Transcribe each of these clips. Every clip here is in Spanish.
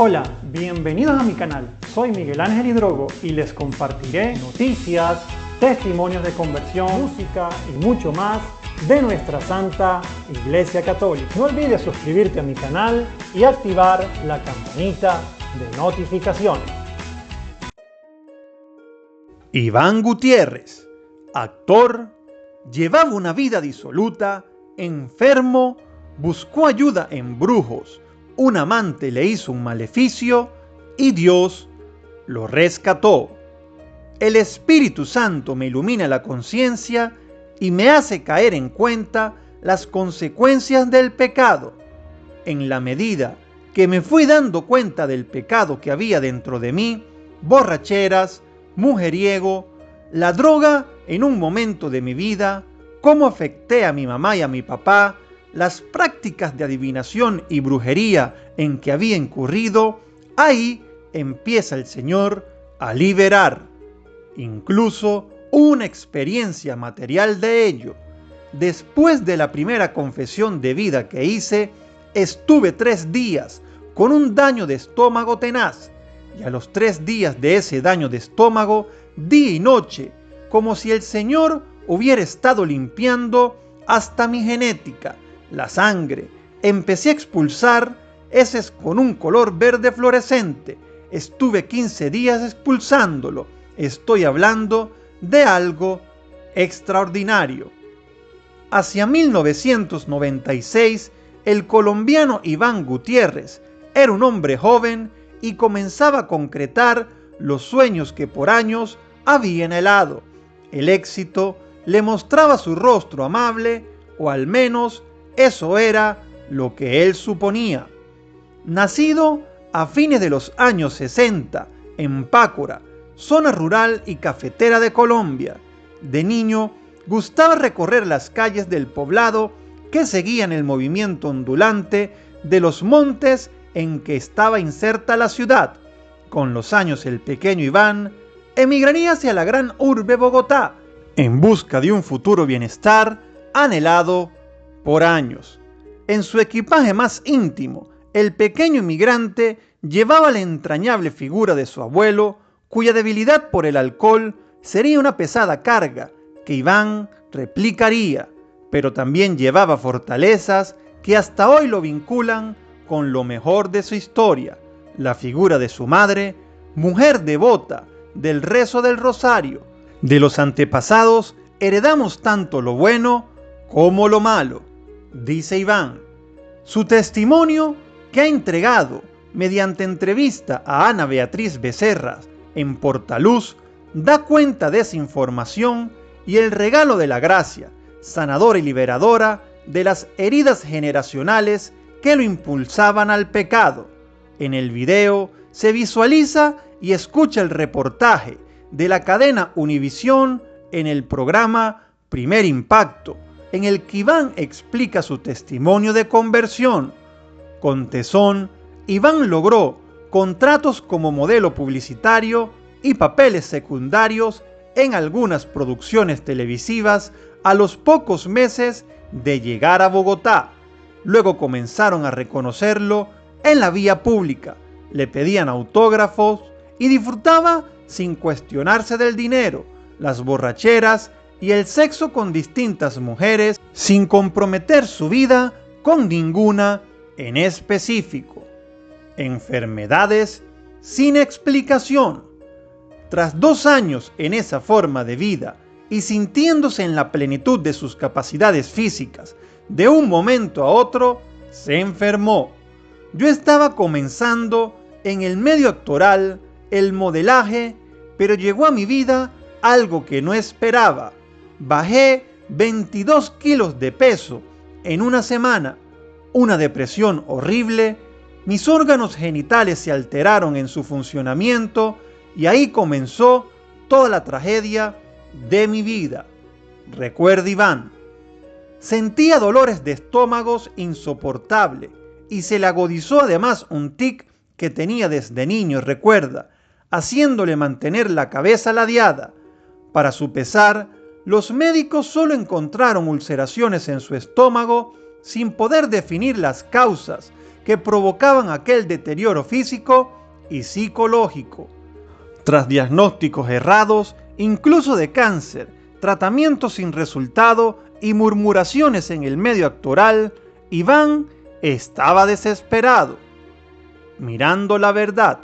Hola, bienvenidos a mi canal. Soy Miguel Ángel Hidrogo y les compartiré noticias, testimonios de conversión, música y mucho más de nuestra Santa Iglesia Católica. No olvides suscribirte a mi canal y activar la campanita de notificaciones. Iván Gutiérrez, actor, llevaba una vida disoluta, enfermo, buscó ayuda en brujos, un amante le hizo un maleficio y Dios lo rescató. El Espíritu Santo me ilumina la conciencia y me hace caer en cuenta las consecuencias del pecado. En la medida que me fui dando cuenta del pecado que había dentro de mí, borracheras, mujeriego, la droga en un momento de mi vida, cómo afecté a mi mamá y a mi papá, las prácticas de adivinación y brujería en que había incurrido, ahí empieza el Señor a liberar. Incluso una experiencia material de ello. Después de la primera confesión de vida que hice, estuve 3 días con un daño de estómago tenaz, y a los 3 días de ese daño de estómago, día y noche, como si el Señor hubiera estado limpiando hasta mi genética, la sangre. Empecé a expulsar heces con un color verde fluorescente. Estuve 15 días expulsándolo. Estoy hablando de algo extraordinario. Hacia 1996, el colombiano Iván Gutiérrez era un hombre joven y comenzaba a concretar los sueños que por años había anhelado. El éxito le mostraba su rostro amable, o al menos eso era lo que él suponía. Nacido a fines de los años 60 en Pácora, zona rural y cafetera de Colombia, de niño gustaba recorrer las calles del poblado que seguían el movimiento ondulante de los montes en que estaba inserta la ciudad. Con los años el pequeño Iván emigraría hacia la gran urbe Bogotá en busca de un futuro bienestar anhelado por años. En su equipaje más íntimo, el pequeño inmigrante llevaba la entrañable figura de su abuelo, cuya debilidad por el alcohol sería una pesada carga que Iván replicaría, pero también llevaba fortalezas que hasta hoy lo vinculan con lo mejor de su historia, la figura de su madre, mujer devota del rezo del rosario. De los antepasados heredamos tanto lo bueno como lo malo, dice Iván. Su testimonio, que ha entregado mediante entrevista a Ana Beatriz Becerra en Portaluz, da cuenta de esa información y el regalo de la gracia, sanadora y liberadora de las heridas generacionales que lo impulsaban al pecado. En el video se visualiza y escucha el reportaje de la cadena Univisión en el programa Primer Impacto, en el que Iván explica su testimonio de conversión. Con tesón, Iván logró contratos como modelo publicitario y papeles secundarios en algunas producciones televisivas a los pocos meses de llegar a Bogotá. Luego comenzaron a reconocerlo en la vía pública, le pedían autógrafos y disfrutaba sin cuestionarse del dinero, las borracheras y el sexo con distintas mujeres sin comprometer su vida con ninguna en específico. Enfermedades sin explicación. Tras 2 años en esa forma de vida y sintiéndose en la plenitud de sus capacidades físicas, de un momento a otro se enfermó. Yo estaba comenzando en el medio actoral, el modelaje, pero llegó a mi vida algo que no esperaba. Bajé 22 kilos de peso en una semana, una depresión horrible, mis órganos genitales se alteraron en su funcionamiento y ahí comenzó toda la tragedia de mi vida. Recuerda Iván, sentía dolores de estómagos insoportables y se le agudizó además un tic que tenía desde niño, recuerda, haciéndole mantener la cabeza ladeada. Para su pesar, los médicos solo encontraron ulceraciones en su estómago sin poder definir las causas que provocaban aquel deterioro físico y psicológico. Tras diagnósticos errados, incluso de cáncer, tratamientos sin resultado y murmuraciones en el medio actoral, Iván estaba desesperado. Mirando la verdad,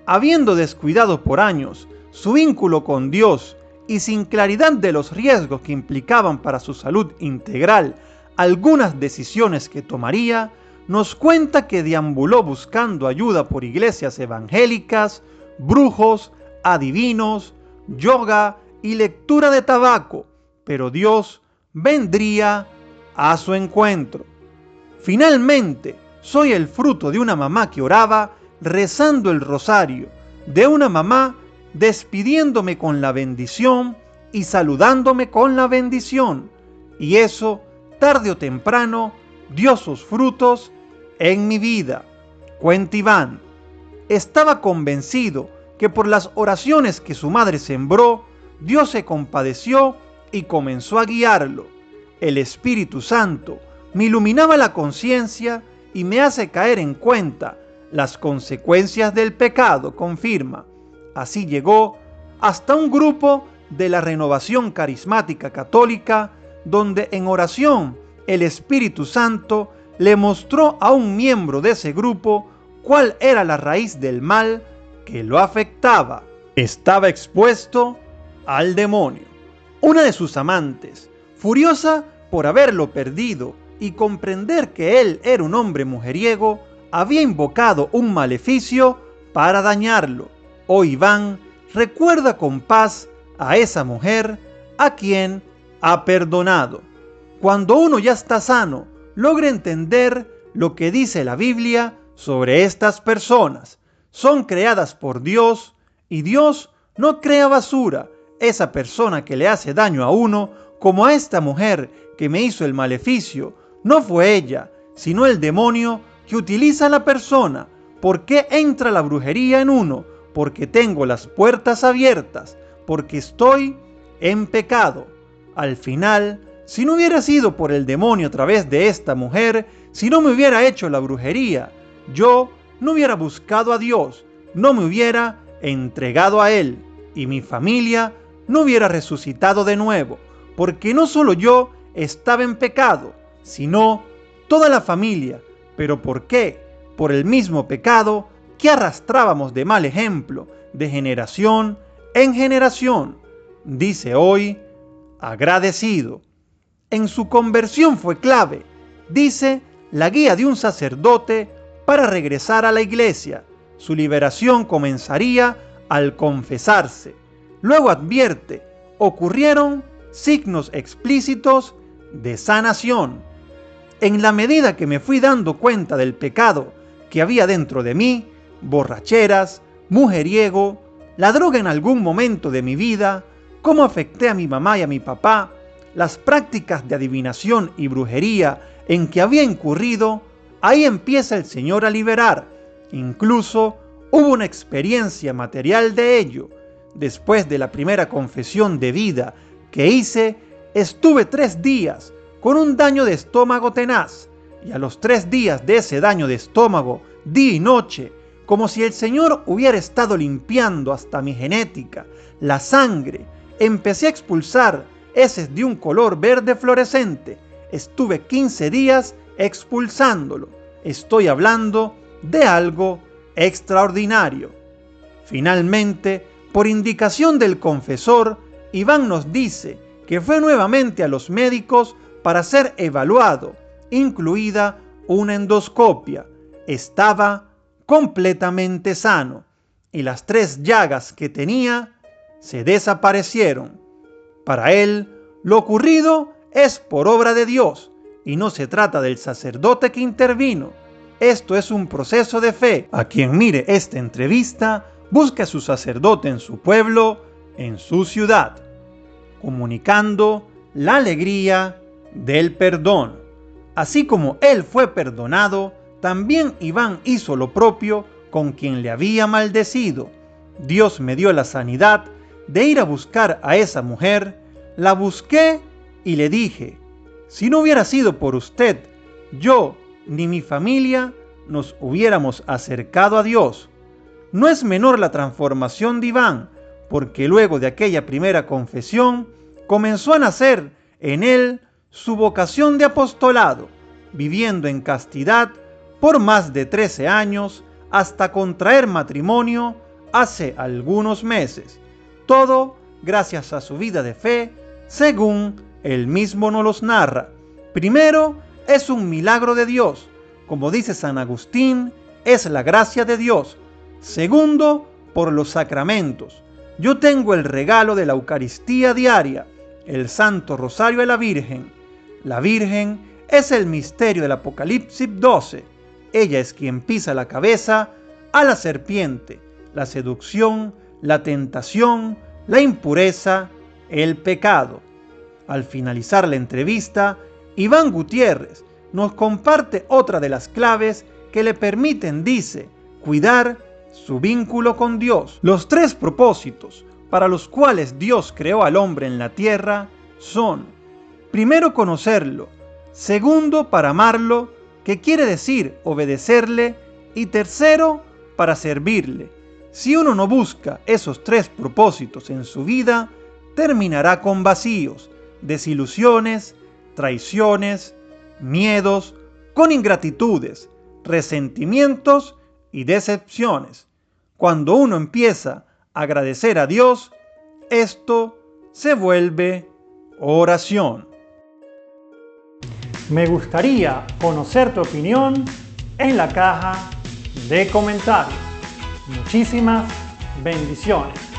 habiendo descuidado por años su vínculo con Dios y sin claridad de los riesgos que implicaban para su salud integral algunas decisiones que tomaría, nos cuenta que deambuló buscando ayuda por iglesias evangélicas, brujos, adivinos, yoga y lectura de tabaco, pero Dios vendría a su encuentro. Finalmente, soy el fruto de una mamá que oraba rezando el rosario, de una mamá despidiéndome con la bendición y saludándome con la bendición, y eso, tarde o temprano, dio sus frutos en mi vida. Cuenta Iván. Estaba convencido que por las oraciones que su madre sembró, Dios se compadeció y comenzó a guiarlo. El Espíritu Santo me iluminaba la conciencia y me hace caer en cuenta las consecuencias del pecado, confirma. Así llegó hasta un grupo de la Renovación Carismática Católica, donde en oración el Espíritu Santo le mostró a un miembro de ese grupo cuál era la raíz del mal que lo afectaba. Estaba expuesto al demonio. Una de sus amantes, furiosa por haberlo perdido y comprender que él era un hombre mujeriego, había invocado un maleficio para dañarlo. Hoy Iván recuerda con paz a esa mujer a quien ha perdonado. Cuando uno ya está sano, logra entender lo que dice la Biblia sobre estas personas. Son creadas por Dios y Dios no crea basura. Esa persona que le hace daño a uno, como a esta mujer que me hizo el maleficio, no fue ella, sino el demonio que utiliza a la persona. ¿Por qué entra la brujería en uno? Porque tengo las puertas abiertas, porque estoy en pecado. Al final, si no hubiera sido por el demonio a través de esta mujer, si no me hubiera hecho la brujería, yo no hubiera buscado a Dios, no me hubiera entregado a Él, y mi familia no hubiera resucitado de nuevo, porque no solo yo estaba en pecado, sino toda la familia. ¿Pero por qué? Por el mismo pecado que arrastrábamos de mal ejemplo, de generación en generación. Dice hoy, agradecido. En su conversión fue clave, dice, la guía de un sacerdote para regresar a la iglesia. Su liberación comenzaría al confesarse. Luego advierte, ocurrieron signos explícitos de sanación. En la medida que me fui dando cuenta del pecado que había dentro de mí, borracheras, mujeriego, la droga en algún momento de mi vida, cómo afecté a mi mamá y a mi papá, las prácticas de adivinación y brujería en que había incurrido, ahí empieza el Señor a liberar. Incluso hubo una experiencia material de ello. Después de la primera confesión de vida que hice, estuve 3 días con un daño de estómago tenaz, y a los 3 días de ese daño de estómago, día y noche, como si el Señor hubiera estado limpiando hasta mi genética, la sangre, empecé a expulsar heces de un color verde fluorescente. Estuve 15 días expulsándolo. Estoy hablando de algo extraordinario. Finalmente, por indicación del confesor, Iván nos dice que fue nuevamente a los médicos para ser evaluado, incluida una endoscopia. Estaba completamente sano y las 3 llagas que tenía se desaparecieron. Para él, lo ocurrido es por obra de Dios y no se trata del sacerdote que intervino. Esto es un proceso de fe. A quien mire esta entrevista, busque a su sacerdote en su pueblo, en su ciudad, comunicando la alegría del perdón. Así como él fue perdonado, también Iván hizo lo propio con quien le había maldecido. Dios me dio la sanidad de ir a buscar a esa mujer. La busqué y le dije, si no hubiera sido por usted, yo ni mi familia nos hubiéramos acercado a Dios. No es menor la transformación de Iván, porque luego de aquella primera confesión comenzó a nacer en él su vocación de apostolado, viviendo en castidad por más de 13 años hasta contraer matrimonio hace algunos meses. Todo gracias a su vida de fe, según él mismo nos los narra. Primero, es un milagro de Dios. Como dice San Agustín, es la gracia de Dios. Segundo, por los sacramentos. Yo tengo el regalo de la Eucaristía diaria, el Santo Rosario de la Virgen. La Virgen es el misterio del Apocalipsis 12. Ella es quien pisa la cabeza a la serpiente, la seducción, la tentación, la impureza, el pecado. Al finalizar la entrevista, Iván Gutiérrez nos comparte otra de las claves que le permiten, dice, cuidar su vínculo con Dios. Los 3 propósitos para los cuales Dios creó al hombre en la tierra son: primero, conocerlo; segundo, para amarlo, que quiere decir obedecerle; y tercero, para servirle. Si uno no busca esos 3 propósitos en su vida, terminará con vacíos, desilusiones, traiciones, miedos, con ingratitudes, resentimientos y decepciones. Cuando uno empieza a agradecer a Dios, esto se vuelve oración. Me gustaría conocer tu opinión en la caja de comentarios. Muchísimas bendiciones.